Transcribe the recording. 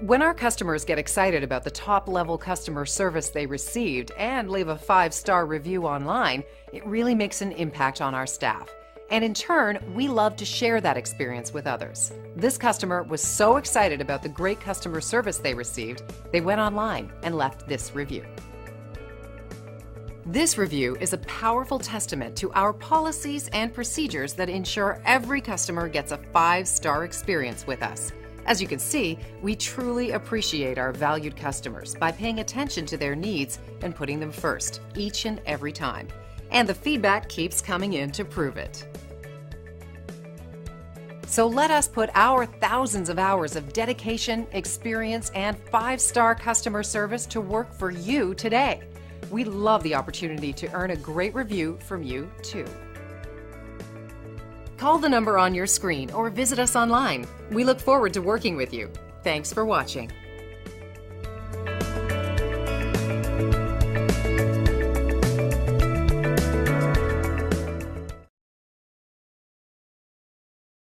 When our customers get excited about the top-level customer service they received and leave a 5-star review online, it really makes an impact on our staff. And in turn, we love to share that experience with others. This customer was so excited about the great customer service they received, they went online and left this review. This review is a powerful testament to our policies and procedures that ensure every customer gets a 5-star experience with us. As you can see, we truly appreciate our valued customers by paying attention to their needs and putting them first each and every time. And the feedback keeps coming in to prove it. So let us put our thousands of hours of dedication, experience, and 5-star customer service to work for you today. We love the opportunity to earn a great review from you too. Call the number on your screen or visit us online. We look forward to working with you. Thanks for watching.